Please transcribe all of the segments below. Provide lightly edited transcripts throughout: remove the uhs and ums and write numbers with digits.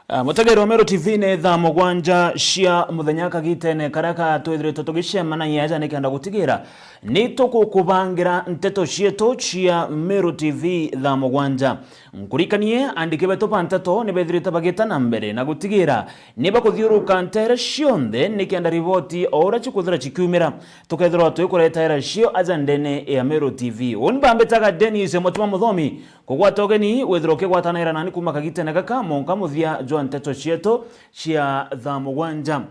Mutagero Meru TV ne tha mugwanja cia muthenya kagitene karaka twithire tutugicemana yaja nikenda gutigira ni tukukubangira nteto cietu cia Meru TV tha mugwanja nkurikanie andike betu panteto ni bethirite bagitana mbere na gutigira ni bakuthiuruka ntere cionthe nikenda riboti ora chikuthira chikiumira tukethirwa twikuretera cio aja ndene ya Meru TV unbambetaga Dennis Mutima Muthomi kugwata ogeni wethiro kigwatanira nani kuma kagitene gaka monka muthia nteto cietu cia tha mugwanja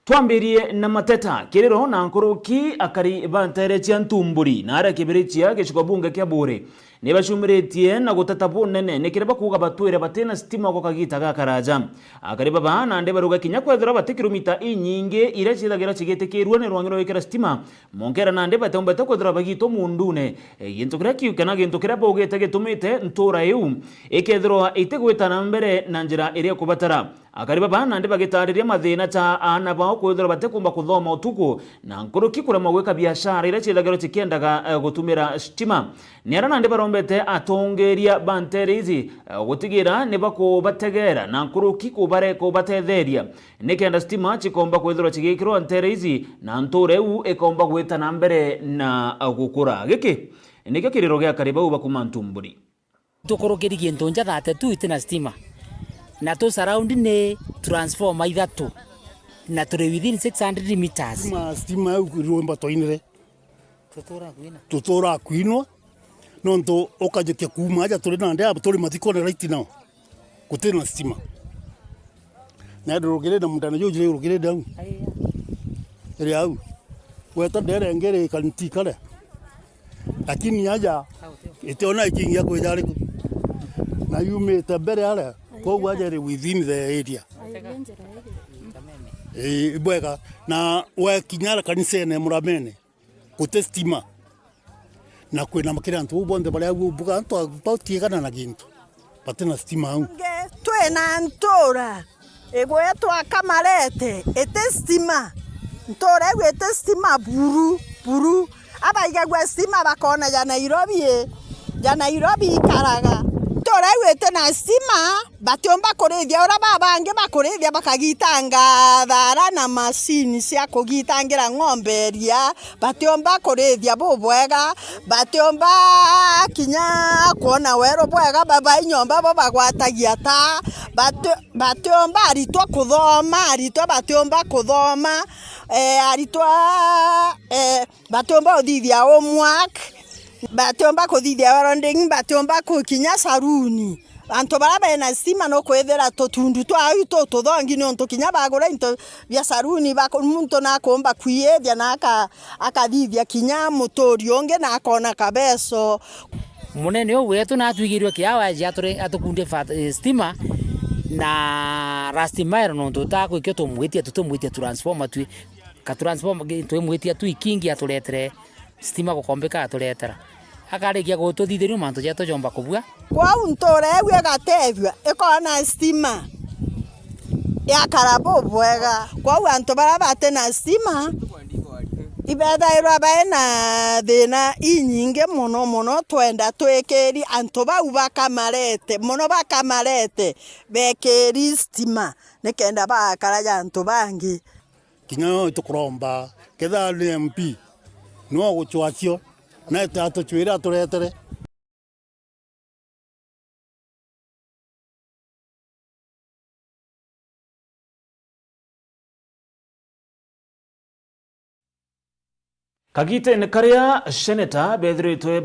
twambirie na mateta kiriro na nkuruki akari bantere cia ntumburi na ara kibiritia giciko bunge kia bure ni bacumiritie na guteta bunene ni kireba kuga batwire batena stima ko kagita gakaraja akari baba na nde baruga kinya kwethira bati kilomita inyinge ire cithagira cigetekirwo ni rwangiro ikira stima monkera na nde batombe to kwethira bagito mundune gintu kira kiukana gintu kira bogete gitumite ntura yu ikethirwa itegwitana mbere na njira iria kubatara akari baba na nde bagitariria mathina ta ana bao kwethira batekumba kuthoma utuku na nkuruki kura magweka biashara ire cithagira cikendaga gutumira stima ni ara na nde barombete atongeria bantere izi gutigira ni bako bategera na nkuruki kubare ko batetheria nikenda stima chikomba kwethira chigikirwa ntere izi na nture u ikomba gwitana mbere na gukura giki nikyo kiriro gya karibu bakuma ntumburi tukorokeri gintu njathate tu itina stima na to surround ne transformer ithatu na turi within 600 meters stima ruomba toinire tutora kwinwa nonto okajekia kuma aja turi na ndia turi mathikone right now kutina stima na ndurugire na mundana jojire urugire damu iri au weta ndere ngere kanti kale lakini aja itiona ikingia kwithari na yume tabere ala ko wajere within the area bwega na wa kinyara kanisene muramene kutestima na kwina makira ntu bonde bale buga ntu bautiegana na gintu patena stima au twena ntora egwe twakamarete etestima ntora egwe testima buru abaiga gwe stima bakona ya Nairobi karaga ntora egwe tena stima batiomba kurithia ora babange bakurithia bakagitanga thara na machine cia kugitangira ng'ombe ria batiomba kurithia bubwega batiomba kinya kuona wero bwega baba inyomba baba gwatagia ta batiomba aritwa kuthoma aritwa batiomba kuthoma aritwa batiomba uthithia homework batiomba kuthithia rounding batiomba kukinya saruni anto bara na stima no kwethera totundu twa ito tuthongi no tukinya bagura into bia saruni bako muntu na komba kwiyethia na akathithia kinya mutori onge na akona kabeso munene wetu na twigirwe kiawa ja atukunde stima na rastimero no tutako ikyo tumwitia transformer tu ka transformer tumwitia tu ikingi atuletere stima gukombeka atuletera akarikia gututhithirio mantu ja tujomba kubua kwa untore ewe gatevya ikona stima ya karabo bwega kwa antu bara batena stima ibethairwa baena thina inyinge muno twenda twekeri antu bau bakamarete bekeri stima nikenda bakaraja antu bangi kinya tukuromba ketha MP no guchwacio na tato chwira turetere kagite karia seneta bethritwe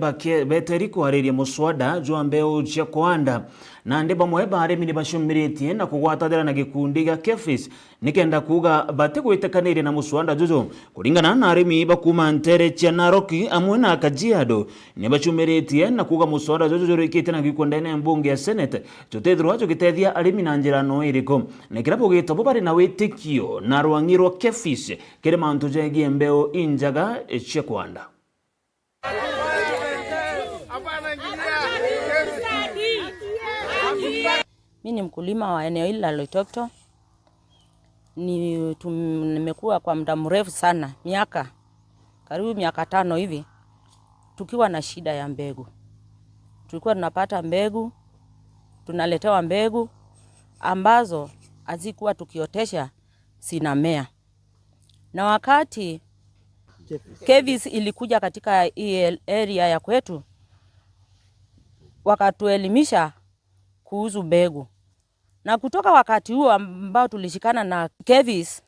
beteri kuhariria muswada jwa mbeu cia kuanda na ndi bamwe baremi ni bacumiritie na kugwatathira na gikundi gya Kefis nikenda kuga bate gwitekaniria na muswada juju kuringana na arimi bakuma ntere cia Naroki amwe na Kajiado ni bacumiritie na kuga muswada juju rikite na gikundene mbunge ya Senate jutethirwa gitethia arimi na njira no iriko nikirapo gitobo bari na witikio na rwangirwo Kefis kire mantu jegie mbeu injaga cia kuanda Mimi ni mkulima wa eneo hili la Loitoktok. Nimekuwa kwa muda mrefu sana, karibu miaka 5 hivi tukiwa na shida ya mbegu. Tulikuwa tunapata mbegu, tunaletewa mbegu, ambazo hazikuwa tukiotesha sinamea. Na wakati Kevis ilikuja katika hii area ya kwetu, wakatuelimisha kuhusu mbegu. Na kutoka wakati huo ambao tulishikana na Kevis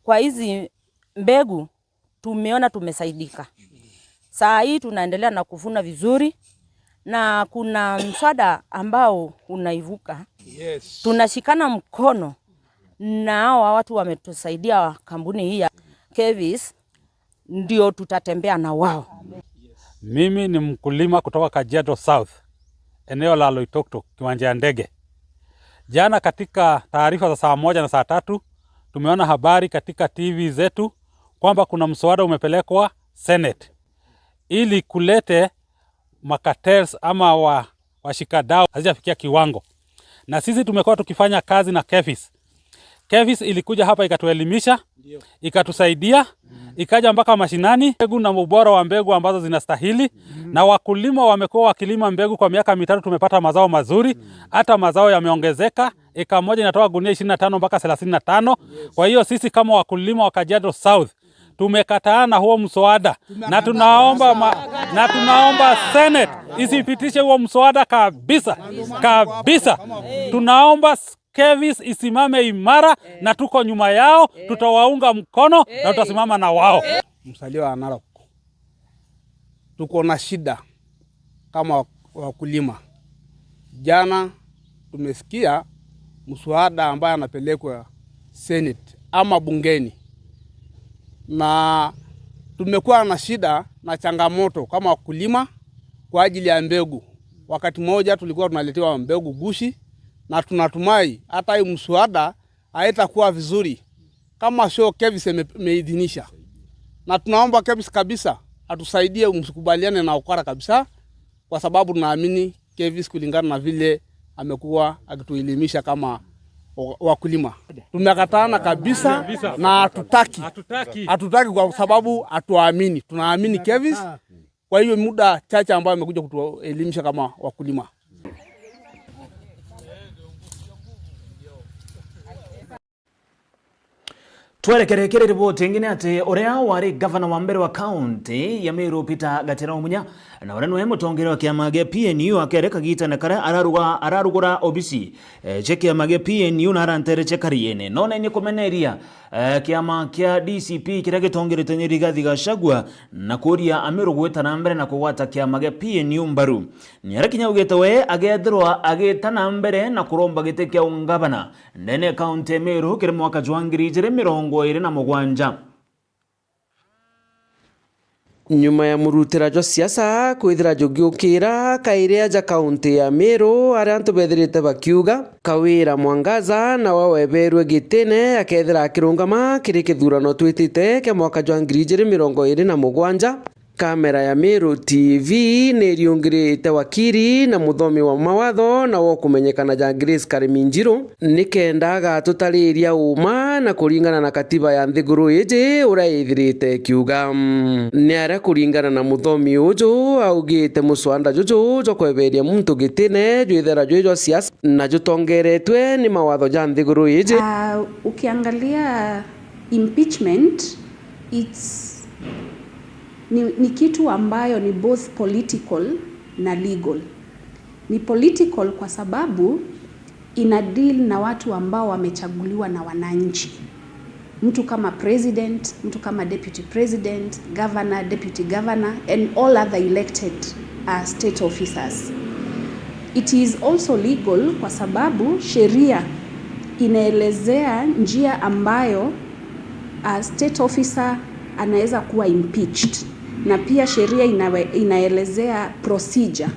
kwa hizi mbegu, tumeona tumesaidika. Saa hii tunaendelea na kuvuna vizuri, na kuna mswada ambao unaivuka. Yes. Tunashikana mkono na hao watu wametusaidia, kampuni hii ya Kevis, ndio tutatembea na wao. Mimi ni mkulima kutoka Kajiado South, eneo la Loitoktok, kiwanja ya ndege. Jana katika taarifa za saa 1 na saa 3 tumeona habari katika TV zetu kwamba kuna mswada umepelekwa Senate ili kulete makatels ama washikadau hazijafikia kiwango. Na sisi tumekuwa tukifanya kazi na Kevis. Kevis ilikuja hapa ikatuelimisha, ikatusaidia, ikaja mpaka mashinani, mbegu na ubora wa mbegu ambazo zinastahili. Na wakulima wamekuwa wakilima mbegu kwa miaka 3, tumepata mazao mazuri, hata mazao yameongezeka. Eka moja inatoa gunia 25 mpaka 35. Kwa hiyo sisi kama wakulima wa Kajiado South tumekataa na huo mswada, na tunaomba Senate isipitishe huo mswada kabisa. Tunaomba Kevis isimame imara, na tuko nyuma yao, tutawaunga mkono na tutasimama na wao. Msalio wa Narok, tuko na shida kama wakulima. Jana tumesikia mswada ambaye anapelekwa Senate ama bungeni, na tumekuwa na shida na changamoto kama wakulima kwa ajili ya mbegu. Wakati mmoja tulikuwa tunaletewa mbegu gushi, na tunatumai hata hii mswada haitakuwa vizuri kama sio Kevis imeidhinisha. Na tunaomba Kevis kabisa atusaidie, msikubaliane na ukara kabisa, kwa sababu tunaamini Kevis kulingana na vile amekuwa akituelimisha kama wakulima. Tumekatana kabisa na hatutaki kwa sababu hatuamini. Tunaamini Kevis. Kwa hiyo muda chache ambao amekuja kutuelimisha kama wakulima. Twerekerekere ripoti ingine ati uria wari gavana wa mbere wa county ya Meru Peter Gatera Omunya na uria niwe mutongere wa kiama gia PNU akereka gitana kara ararugura obisi kiama gia PNU na arantere chekariene none ni kumeneria kiama kia DCP kiria gitongerete ni Rigathi Gachagua na kuria Ameru gwetana mbere na kugwata kiama gia PNU mbaru ni arakinya ugete we agethirwa agitana mbere na kuromba gite kia ungavana ndene county Meru kiri mwaka jwangiri jire mirongo iri na mugwanja. Nyuma ya murutira jo siasa kwithira jogiukira kaire aja kaunti ya Meru aria antu bethirite bakiuga Kawira Mwangaza na waweberwe gitene akethira akirungama kiri kithurano twitite ke mwaka jwa 2027. Kamera ya Meru TV niriungirite wakiri na muthomi wa mawatho na wo kumenyekana ja Grace Kariminjiro nikendaga tutariria uma na kuringana na katiba ya nthiguru iji uraithirite kiuga ni ara kuringana na muthomi uju augite muswanda juju jo kweberia muntu gitine jwithera jwa siasa na jutongeretwe ni mawatho ja nthiguru iji. Ukiangalia impeachment ni kitu ambayo ni both political na legal. Ni political kwa sababu ina deal na watu ambao wamechaguliwa na wananchi. Mtu kama president, mtu kama deputy president, governor, deputy governor and all other elected state officers. It is also legal kwa sababu sheria inaelezea njia ambayo state officer anaweza kuwa impeached. Na pia sheria inaelezea procedure.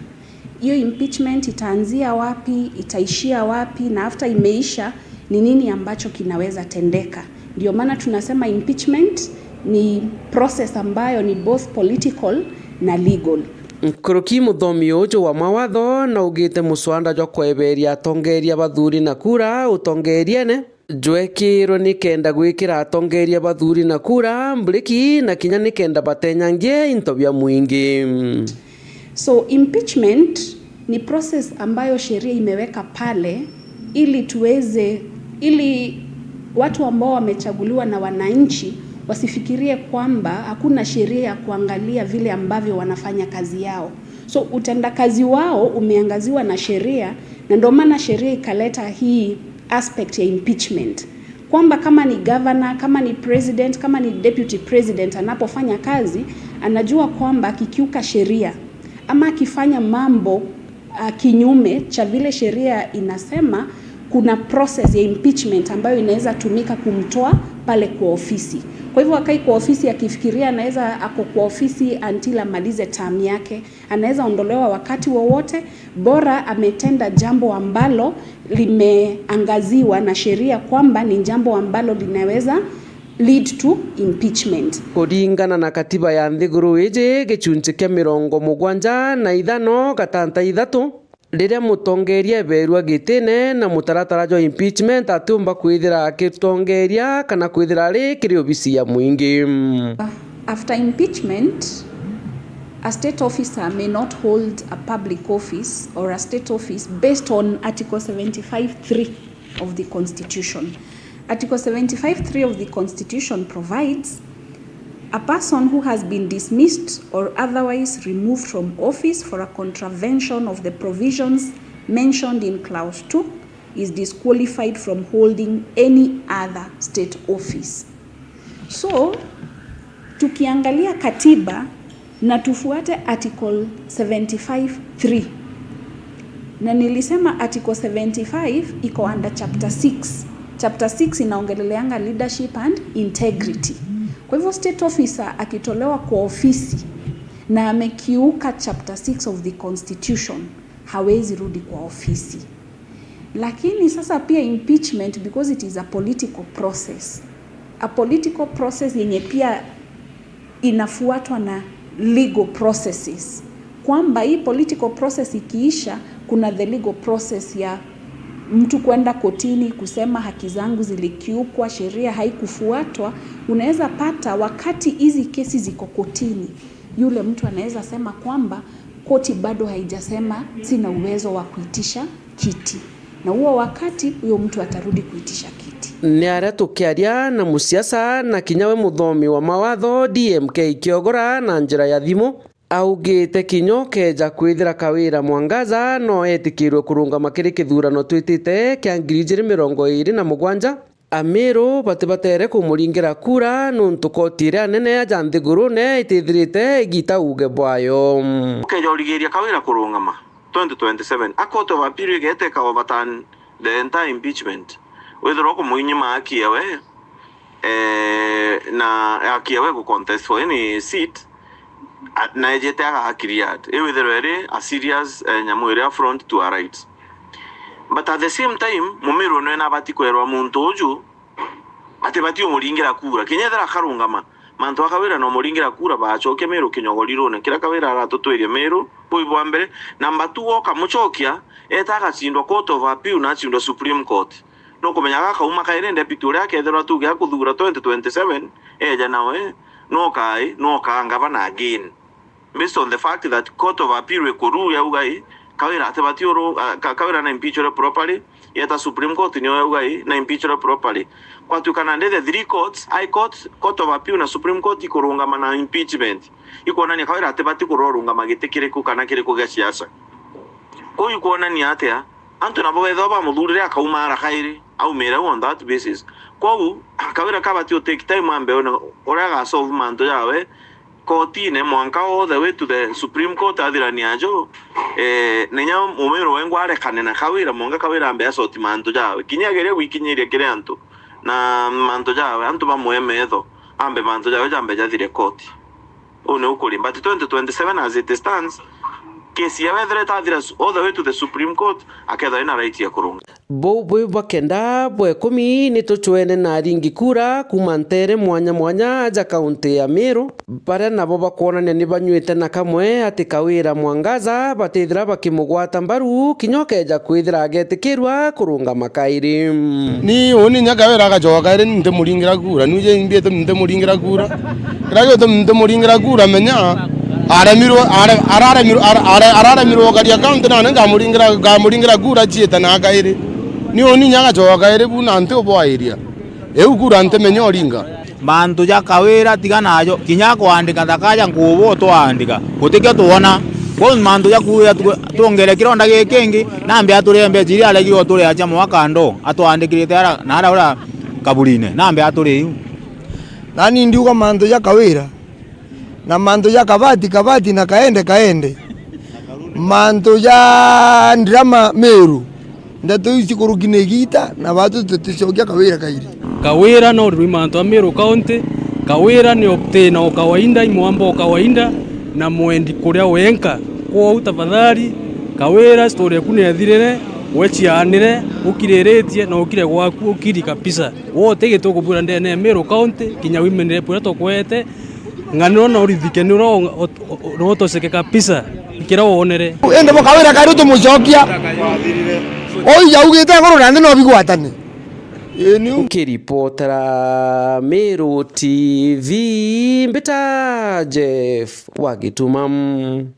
Hiyo impeachment itaanzia wapi, itaishia wapi, na after imeisha ni nini ambacho kinaweza tendeka. Ndio maana tunasema impeachment ni process ambayo ni both political na legal. Nkuruki muthomi uju wa mawatho na ugite muswanda jo kweberia atongeria bathuri na kura utongeriene jwekirwo nikenda gwikira atongeria bathuri na kura mbriki na kinya nikenda batenyangie into bya mwingi. So impeachment ni process ambayo sheria imeweka pale ili watu ambao wamechaguliwa na wananchi wasifikirie kwamba hakuna sheria ya kuangalia vile ambavyo wanafanya kazi yao. So utendakazi wao umeangaziwa na sheria, na ndio maana sheria ikaleta hii aspect ya impeachment, kwamba kama ni governor, kama ni president, kama ni deputy president anapofanya kazi, anajua kwamba akikiuka sheria ama akifanya mambo kinyume cha vile sheria inasema, kuna process ya impeachment ambayo inaweza tumika kumtoa pale kwa ofisi. Kwa hivyo akai kwa ofisi akifikiria anaweza ako kwa ofisi until amalize term yake, anaweza ondolewa wakati wowote, bora ametenda jambo ambalo limeangaziwa na sheria kwamba ni jambo ambalo linaweza lead to impeachment. Kuringana na katiba ya nthiguru iji gicunji kia 75 gatanta ithatu riria mutongeria berwa gitine na mutaratara jo impeachment atumba kwithira akitongeria kana kwithira ri kiri obisi ya muingi. After impeachment, a state officer may not hold a public office or a state office based on Article 75(3) of the Constitution. Article 75(3) of the Constitution provides a person who has been dismissed or otherwise removed from office for a contravention of the provisions mentioned in Clause 2 is disqualified from holding any other state office. So, tukiangalia katiba na tufuate Article 75(3). Na nilisema Article 75 iko under Chapter 6. Chapter 6 inaongeleleanga leadership and integrity. Kwa hivyo state officer akitolewa kwa ofisi na amekiuka Chapter 6 of the Constitution, hawezi rudi kwa ofisi. Lakini sasa pia impeachment, because it is a political process. A political process yenye pia inafuatwa na legal processes. Kwamba hii political process ikiisha, kuna the legal process ya mtu kwenda kotini kusema haki zangu zilikiukwa, sheria haikufuatwa. Unaweza pata wakati hizi kesi ziko kotini, yule mtu anaweza sema kwamba koti bado haijasema sina uwezo wa kuitisha kiti, na huo wakati huyo mtu atarudi kuitisha kiti. Ni aria tukiaria na musiasa na kinyawe muthomi wa mawatho DMK Kiogora na njira ya thimu augite kinyo keja kwithira Kawira Mwangaza no etikirwe kurungama kiri kithurano twitite kia 2027 Amiru batibatere kumuringira kura nuntu koti iria nene ya nthiguru ne itithirite igita uge bwayo kejorigeria Kawira kurungama 2027 akoto wa period gete ka overturn the entire impeachment withiro ko muinyima akiawe na akiawe ku contest for any seat na ejete aga hakiriat withiro ere a serious nyamuire front to our rights, but at the same time Mumiru no na bati kwerwa muntu uju atibati umuringira kura kinyethera karungama mantu akawira no muringira kura bachoke Meru kinyogoriro ne kira Kawira aratutwirie Meru bwa mbere namba 2 oka muchokia etaka chindwa court of appeal na chindwa Supreme Court no kumenya gaka uma kaire deputy uria akethera tuge akuthura 2027 eja nawe no kanga bana again based on the fact that court of appeal ekuru ya ugai Kawira atibati oro Kawira na impeachment properly yeta Supreme Court ni ugai na impeachment properly kwa tukanande the three courts, High Court, Court of Appeal na Supreme Court ikurungama na impeachment ikuona ni Kawira atibati kurorungama gitikire kukana kire kuga siasa ko ikuona ni atia antu nabo bethoba muthurire akauma ara kairi au mera on that basis kwa Kawira kabati o take time ambe ora ga solve manto yawe kotine mwanka all the way to the Supreme Court adirani ajo nenya Mumiru wengware kanena Kawira monga Kawira ambe asoti manto yawe kinyagere wikinyiria kire antu na manto yawe antu bamuemetho ambe manto yawe jambe jathire koti one ukuri but 2027 as it stands kesi ya wethre tathira all the way to the Supreme Court aketha ina right ya kurunga bwe bakenda bwe 10 ni tuchwene na ringi kura kuma ntere mwanya aja kaunti ya Meru bare nabo bakuonania ni banyuite na kamwe ati Kawira Mwangaza batithira bakimugwata mbaru kinyokeja kwithira agetikirwa kurunga makairi ni oni nyakawira agajoka iri nte muringira kura nuje imbiete nte muringira kura kirayo to nte muringira kura menya araremirwo gari account na nga muringira kura chieta na kairi ni oni nyaga choka ere buna ante oboairia eu kura ante menyoringa mantu ja kawira tigana ajo kinya kuandika thakaja ngubo twandika gutikio tuona kwa mantu ja kuya tuongere kironda gikingi nambe aturembe jiri alegirwo turi acha mwaka ndo atwandikirite ara na ara ura kaburine nambe aturi nani ndiuga mantu ja kawira na mantu ja kabati na kaende mantu ja ndrama meru ndatu isi kurugine gita na watu tutishokia kawira kairi kawira no rimanto Meru County kawira ni optena o kawaida imwamba o kawaida na mwendi kuria wenka kwa utafadhali kawira story kune yathirene wechianire ukireretie na ukire gwaku ukiri kabisa wote gitokubura ndene Meru County kinya wimenire pura tokwete ngano na urithike ni roto seke kabisa ikira wonere ende mo kawira kari tumucokia oi yaugite ngoro nande no bigwatane ukiripotera Meru TV mbita Jeff Wagitumam.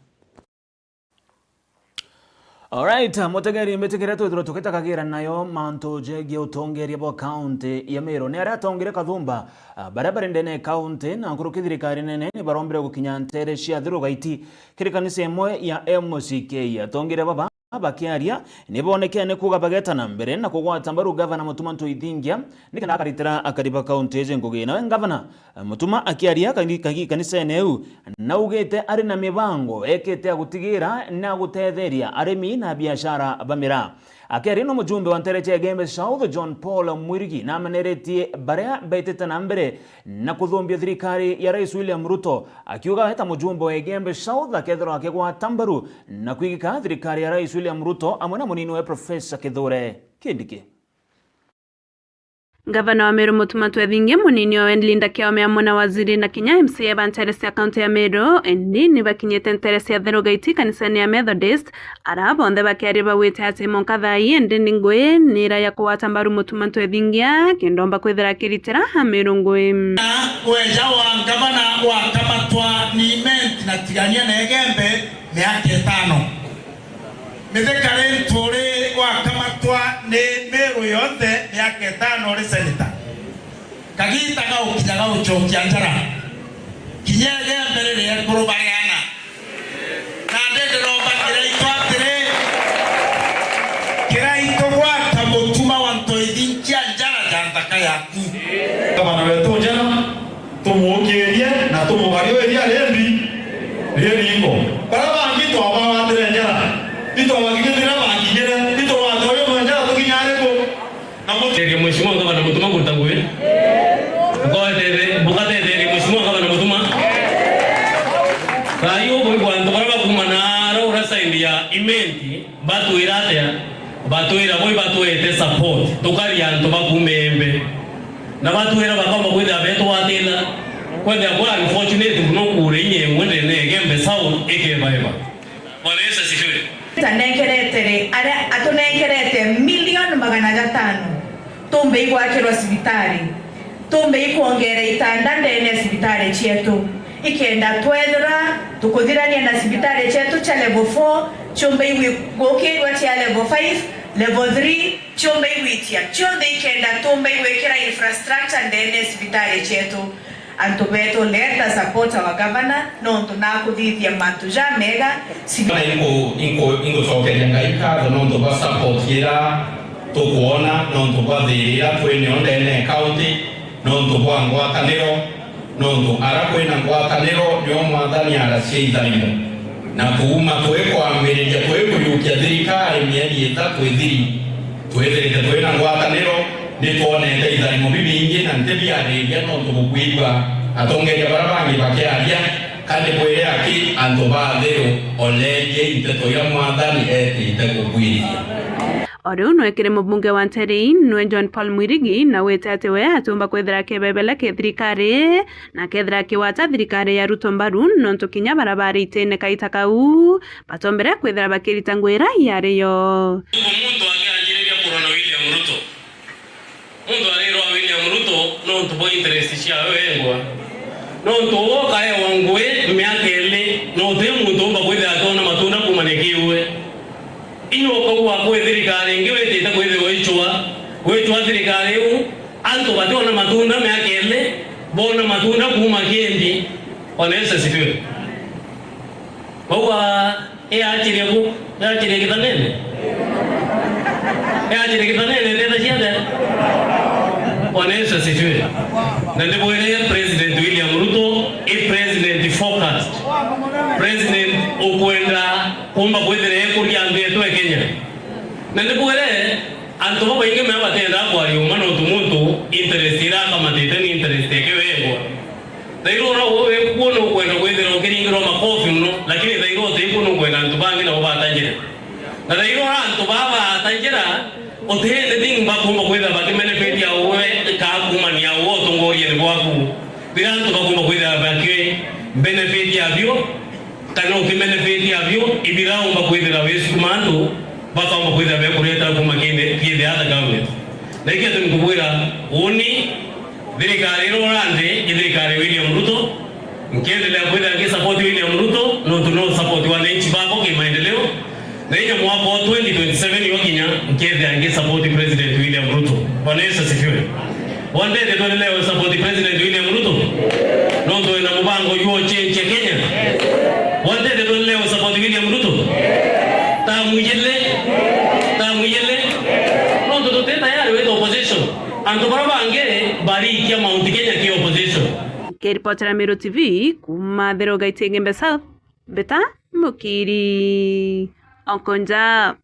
Alright, mutegeri mbetekera twithiro tukitakagira nayo mantu jegi utongeria bo county ya Meru ni aria tongire kathumba barabara ndene county na kurukithirikari nene ni barombere gukinya ntere cia thirugaiti kirikanisa imwe ya MCK atongire baba bakiaria nibonekene kuga bagetana mbere na kugwata mbaru governor Mutuma Ntoithingia nikana akaritira akariba county eje ngugi na governor Mutuma akiaria kanisa eneu na ugete ari na mibango ekete agutigira na gutetheria arimi na biashara bamira akiaria no mujumbe wa ntere cha Gembe South John Paul Mwirigi na maneretie baria beteta mbere na kuthumbia thirikari ya Rais William Ruto akiuga heta mujumbe wa Gembe South akethero akegwata mbaru na kwigika thirikari ya Rais William Ruto amwe na munini wa Professor Kithure Kindiki. Gavana wa Meru Mutuma Ntoithingia munini wa Linda Kiome amwe na waziri na kinya MCA banteresi akaunti ya Meru endi ni bakinyete nteresi ya thirugaiti kanisani ya Methodist arabonthe bakiaria bawite ati monkathai endi ni ngui nira ya kuwata mbaru Mutuma Ntoithingia kindomba kwithira kiritira Meru ngui weja wa gavana wa kamatwa ni ment na tigania na Gembe miaka 5 mithekare nturi wa kamatwa ni Meru yothe miaka 5 ri senator kagita ga ukijaga uchokia njara kinyege mbere ri kurubariana na ndende romba kiraito gwata Mutuma wa Ntoithingia njara jandaka yaku gavana wetu jana tumuokerie na tumubarioeria rendi iko baraba ngito abawandire njara ito wagigithira bagigire ito wathoyo mwanja tukinyareko na mutege mheshimiwa gavana Mutuma kurtangwe ngoetete bukatete mheshimiwa gavana Mutuma kayo boy kwando baraba kumanaro urasaidia imenti batuira boy batuete support tukaria ndo bakumembe na batuira bakamba kwenda beto watela kwenda kwa unfortunate kunokure nye mwende ne Gembe South ekebaiba wala esa sifiwe Tanekeretere ara atunekerete milioni 500 tumbe igwakirwa sibitari tumbe ikuongera itanda ndene sibitari chetu ikenda twethra tukuthirania na sibitari chetu cha level 4 chumbe igwokirwa cha level 5 level 3 chumbe igwitia chumbe ikenda tumbe igwekira infrastructure ndene sibitari chetu antu beto leta support wa governor no tunakuthithia mantu ja mega ingo sokeria ngaika no ndo ba support ira tukuona no ndo ba thirira kwene ondene county no ndo kwa ngwataniro no ndo ara kwena ngwataniro nyo mwathani aracia itharimo na kuuma kwamiriria kwikuyukia thirikari mieri ithatu ithiri twethirite twina ngwataniro nitwonete itharimo bibingi na ntibiariria no tugukwigua atongeria barabangi bakiaria kandi kwire aki antu bathiru olerie inteto ya mwathani etite gukwiria Oro nwekire mubunge wa Nterei nwe John Paul Mwirigi na wete ati we atumba kwethira kebebele ke thirikari na kethira kiwata thirikari ya Ruto mbaru nontu kinya barabara itene kaita kau batombere kwethira bakirita ngwira yario umuntu akianjiriria kurona William Ruto mundu ariro William Ruto nontu bo interest cia wengwa nontu woka e wangwe miaka ile no te mundu mba kwethira tona matunda kumanekiwe inyoka gwa kwithirikari ingi witite withwa thirikari u antu bationa matunda meakele bona matunda kuma kiendi onesa sifiwe kwa achirie kitanene teta chiade onesa sifiwe na ndipo ile President William Ruto president focused president ukwenda kumba kwithire kuria ndeto Kenya na ndipo ile antu baba inge meba tenda kwa ri umano tumuntu interest ira kama tete interest ekewego dairo na wewe kuno kwenda kwithira ukiringiro makofi no lakini dairo te kuno kwenda antu bangi na baba tanjira na dairo antu baba tanjira otende ding ba kumba kwithira ba benefit ya wewe ka kumani ya woto ngorie ni bwaku birantu ba kumba kwithira ba ke benefit ya bio kana ukibenefit ya bio ibirao ba kwithira wesu mandu baka omba kwithira be kureta kuma kinde hata government na ikiatu nikubwira uni thirikari rorande thirikari William Ruto nkiendelea kwithira ngisupport William Ruto no tuno support wananchi bako kimaendeleo na hiyo mwaka wa 2027 yokinya nkiendelea ngisupport President William Ruto. Bwana Yesu asifiwe. One day tuendelee support President William Ruto no ndo ina mpango yuo change Kenya. One day tuendelee support William Ruto tamuyele no ndo teta yale with opposition anto barabange bari ya Mount Kenya ki opposition. Kiripotera Meru TV kuma Therogaiti Ngembe South beta mukiri Onkonja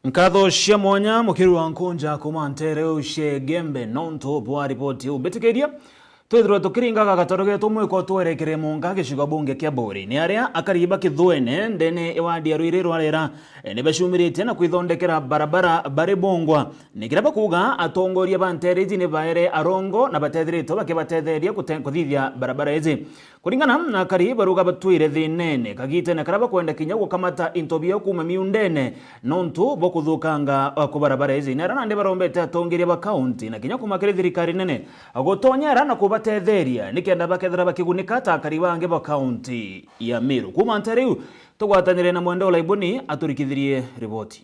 Nkatho cia mwanya mukiru wa Nkonja kuma Ntere ucie Gembe nonto bwa ripoti ubetikiria twithirwa tukiringaga gatoroge tumwe ko twerekere munga gicigo bunge kia Buri ni aria akariba Kithwene ndene iwadi ya Ruiru rwarera ni bashumirite na kwithondekera barabara bari bongwa ni kiraba kuga atongoria bantereji ni baere arongo na batethirito bakibatetheria kuthithia barabara ezi kuringana na kariba ruga batwire thinene kagite na karaba kwenda kinya gukamata intobia kuma miundene nontu bokuthukanga ku barabara ezi na rana ndi barombete atongoria ba county na kinya kumakire thirikari nene agotonyera na batetheria nikenda bakethera bakigunika ta karibange ba county ya Meru kuma Nteriu tugwatanire na mwendo laibuni aturikithirie riboti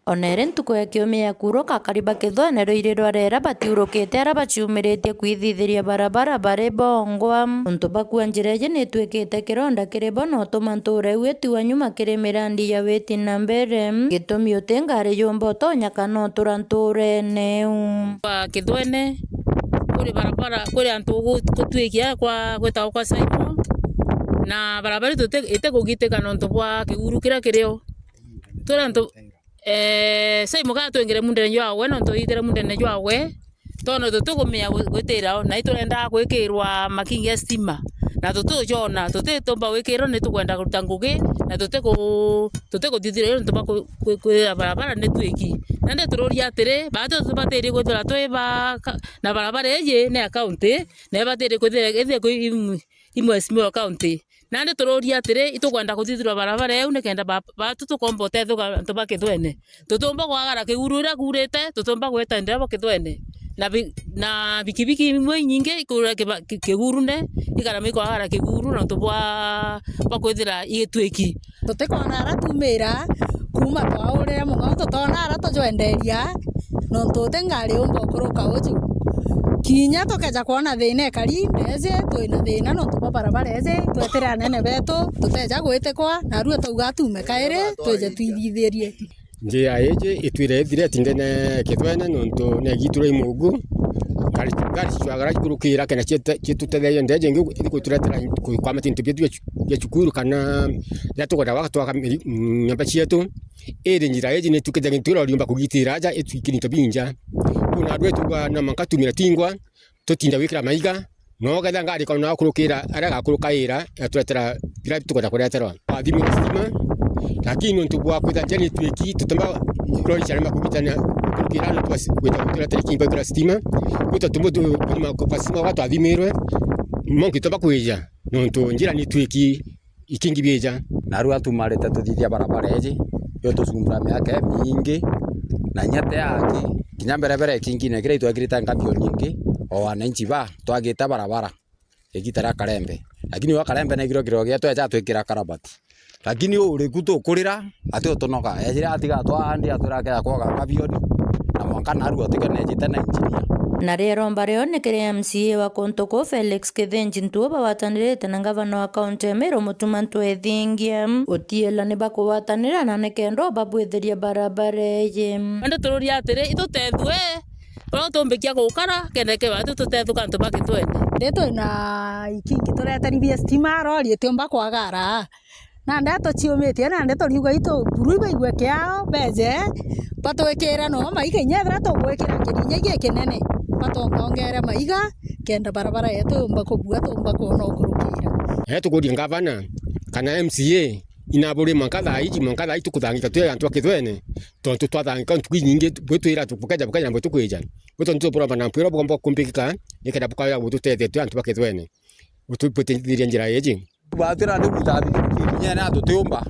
onere ntuko ya kiumia kuroka kariba Kithwene Ruiru rwarera batiurukite ara baciumiritie kwithithiria barabara bari bongwa untu bakua njira ije nitwikite kironda kiri bono tuma nture wetu wa nyuma kiri mirandi ya weti na mbere gitumi utengari yombo tonya kana turanturene kwa Kithwene kuri barabara kuri antu gutwikia kwa gwetago kwa Saimo na barabara ite kugitika nonto bwa kiguru kira kirio turantu Saimo ka twengere mundene jwawe nonto itere mundene jwawe tono tutugumia gwitira na iturenda gwikirwa makingi ya stima na tutujona tutetomba wikiro ni tukwenda kuruta ngugi na tutekuthithira nonto bwa kwira barabara ni twiki na ndi tururia atiri bato tubatiri gwithira twiba na barabara eye ne county ne batiri gwithira ithie imwe small county na ndi tururia atiri itukwenda kuthithira barabara eu nikenda batu tukomba tethuka nto ba Kithwene tutumba gwagara kiguru ira kurite tutumba gweta ndira ba Kithwene na bikibiki imwe nyingi ikura kiguru ne ikara mikwagara kiguru na tubwa bakwithira igitwiki tutikona ara tumira kuma twaurira munga tutona ara tujwenderia no tutengari umbo kuruka uju kinya tukeja kuona thina kari ndeze twina thina no tupa barabara eze twetera nene betu tuteja gwitikwa na ruo tuga tume kaire tweje twithithirie nje ayeje itwire thire tindene Kithwene nonto ne gitura imugu gari chwagara kurukira kana chitutetheyo ndeje ngi ikuturetera kwama tintu byetu ya chukuru kana yatukoda wakatwaka nyamba chietu iri njira yeje ne tuketega ntura limba kugitira aja etwikirinto binja kuna rwetu na mankatumira tingwa tutinda wikira maiga no getha ngari kana kurukira ara gakurukaira aturetera bila tukoda kuretera athimi stima lakini ntu bwa kwitha jeni twiki tutomba roli charema kubitana kurukira no twasi kwitha kuretera kimba bila stima kwitha tumudu kwa stima watu athimirwe monki toba kwija no ntu njira ni twiki ikingi bieja na ruo atumarite tuthithia barabara eji yo tucumbura miaka mingi na nyate yake kinya mbere kingine kire twagirita ngambio nyingi o wananchi ba twagita barabara igitara Karembe lakini wa Karembe na giro gia tweja twikira karabati lakini uri gutukurira ati utunoka ejira atiga twandi atura ke akwaga kabioni na mwanka naru atikane jitana engineer na rero mbareo nekere MCA wa Kontoko Felix Kithenji ntuba watanirite na gavana wa kaunti ya Meru Mutumantu Ethingia Otiela ne bakuwatanira na nekendo babwetheria barabara ye ande tururia atire itutethwe Pro tumbikia gukara kendeke watu tutethuka ntu bakitwende ndeto na ikingi turetarithia stima rori tiomba kwagara na ndeto ciumitie na ndeto riuga itu buruiba igwe kiao beje patwekera no maiga nyethra tugwekira kirinya ige kinene patongongera maiga kenda barabara yetu mbakubua tumba kuona ukurukira tukuria gavana kana MCA inaburi mankatha iji tukuthangika twe antu akithwene tontu twathangika ntuki nyingi gwitwira tukukaja bukaja mbo tukwija gwitontu pura na mpira bugomba kumbikika nikenda bukaya gututete twe antu akithwene utuputithiria njira yeji batira ndi mutathi nyena tutiumba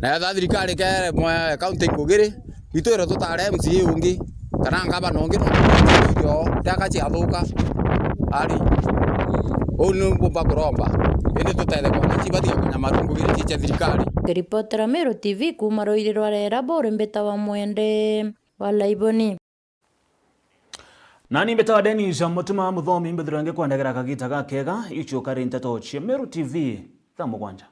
na thirikari kere mwa county ngugiri itwira tutare MCA ungi kana gavana ungi no ndakachi athuka ari onu bomba kuromba ende tutete kwa chibati kwa marungu gire chicha thirikari. Ripotera Meru TV kuma Roiriro arera bore mbeta wa mwende wala iboni nani mbeta wa Dennis mutuma muthomi mbethirange kwandagera kagita gakega icho kari nteto cia Meru TV thamugwanja.